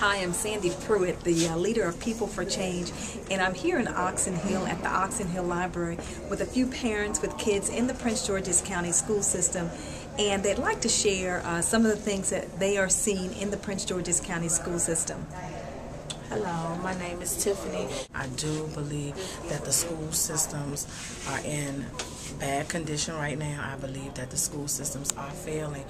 Hi, I'm Sandy Pruitt, the leader of People for Change, and I'm here in Oxon Hill at the Oxon Hill Library with a few parents with kids in the Prince George's County school system, and they'd like to share some of the things that they are seeing in the Prince George's County school system. Hello, my name is Tiffany. I do believe that the school systems are in bad condition right now. I believe that the school systems are failing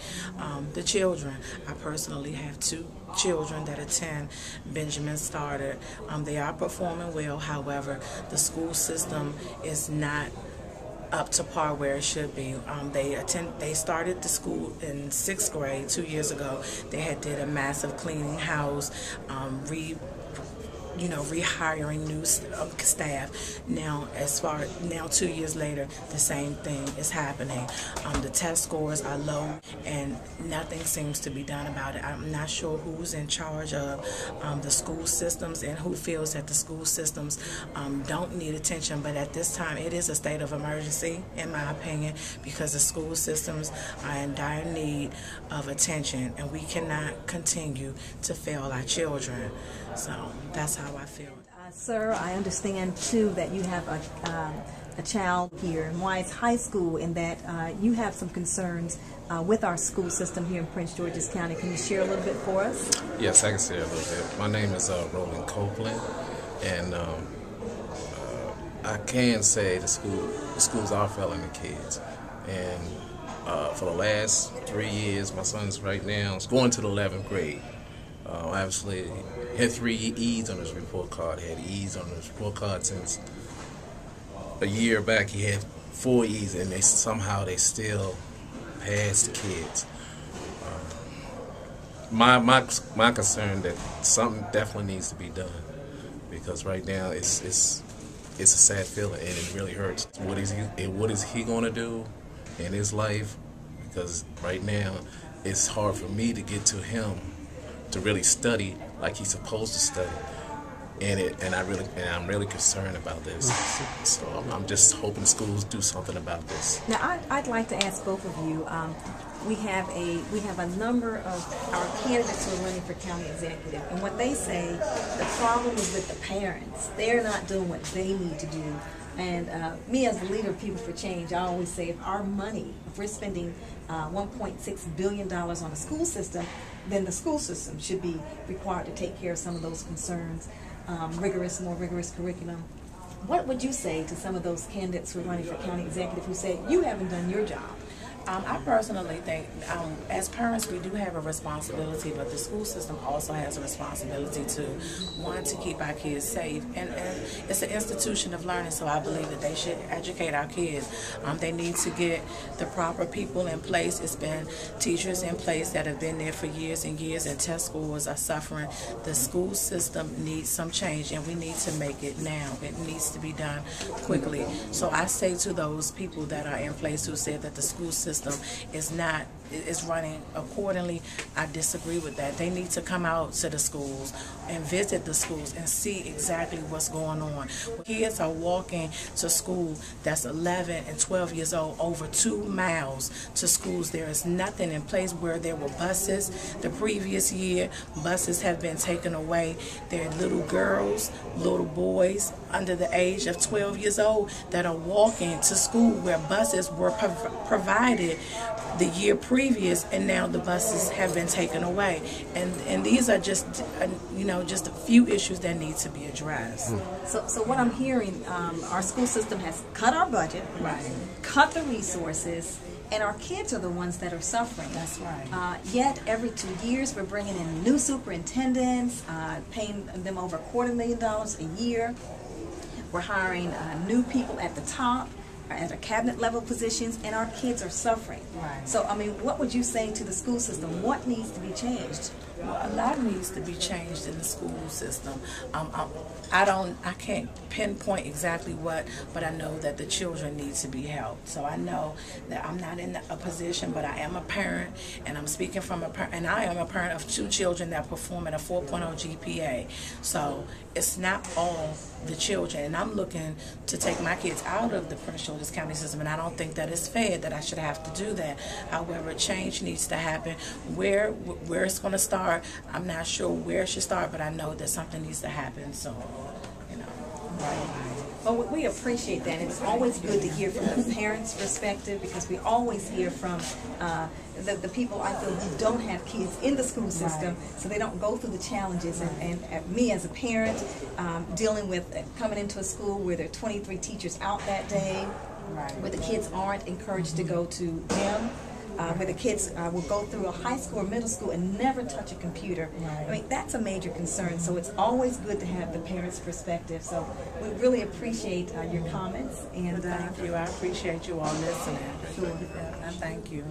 the children. I personally have two children that attend Benjamin Stoddard. They are performing well. However, the school system is not up to par where it should be. They started the school in 6th grade 2 years ago. They did a massive cleaning house, rehiring new staff. Now, 2 years later, the same thing is happening. The test scores are low, and nothing seems to be done about it. I'm not sure who's in charge of the school systems and who feels that the school systems don't need attention. But at this time, it is a state of emergency, in my opinion, because the school systems are in dire need of attention, and we cannot continue to fail our children. So that's how I feel. Sir, I understand too that you have a child here in Wise High School, and that you have some concerns with our school system here in Prince George's County. Can you share a little bit for us? Yes, I can share a little bit. My name is Roland Copeland, and I can say the schools are failing the kids. And for the last 3 years, my son's right now is going to the 11th grade. Obviously, he had 3 E's on his report card. He had E's on his report card since a year back. He had 4 E's, and somehow they still passed the kids. My concern that something definitely needs to be done, because right now it's a sad feeling, and it really hurts. What is he going to do in his life? Because right now it's hard for me to get to him to really study like he's supposed to study, and I'm really concerned about this. So I'm just hoping schools do something about this. Now, I'd like to ask both of you. We have a number of our candidates who are running for county executive, and what they say, the problem is with the parents. They're not doing what they need to do. And me, as the leader of People for Change, I always say, if we're spending $1.6 billion on a school system, then the school system should be required to take care of some of those concerns, more rigorous curriculum. What would you say to some of those candidates who are running for county executive who say, you haven't done your job? I personally think, as parents, we do have a responsibility, but the school system also has a responsibility to keep our kids safe. And it's an institution of learning, so I believe that they should educate our kids. They need to get the proper people in place. It's been teachers in place that have been there for years and years, and test scores are suffering. The school system needs some change, and we need to make it now. It needs to be done quickly. So I say to those people that are in place who said that the school system is running accordingly, I disagree with that. They need to come out to the schools and visit the schools and see exactly what's going on. Kids are walking to school that's 11 and 12 years old, over 2 miles to schools. There is nothing in place. Where there were buses the previous year, buses have been taken away. There are little girls, little boys under the age of 12 years old that are walking to school where buses were provided the year previous, and now the buses have been taken away. And these are just just a few issues that need to be addressed. So what I'm hearing, our school system has cut our budget, right, cut the resources, and our kids are the ones that are suffering. That's right. Yet every 2 years we're bringing in new superintendents, paying them over $250,000 a year. We're hiring new people at the top, at a cabinet level positions, and our kids are suffering. Right. So, I mean, what would you say to the school system? What needs to be changed? Well, a lot needs to be changed in the school system. I can't pinpoint exactly what, but I know that the children need to be helped. So I know that I'm not in a position, but I am a parent, and I'm speaking from a parent, and I am a parent of 2 children that perform at a 4.0 GPA. So it's not all the children, and I'm looking to take my kids out of the Prince George's this county system, and I don't think that it's fair that I should have to do that. However, change needs to happen. Where it's going to start, I'm not sure where it should start, but I know that something needs to happen. So, you know. Right. Well, we appreciate that. It's always good to hear from the parents' perspective, because we always hear from the people, I feel, who don't have kids in the school system, so they don't go through the challenges. And me as a parent, dealing with coming into a school where there are 23 teachers out that day, where the kids aren't encouraged to go to gym, where the kids will go through a high school or middle school and never touch a computer. I mean, that's a major concern. So it's always good to have the parents' perspective. So we really appreciate your comments. And Thank you. I appreciate you all listening. Sure. And thank you.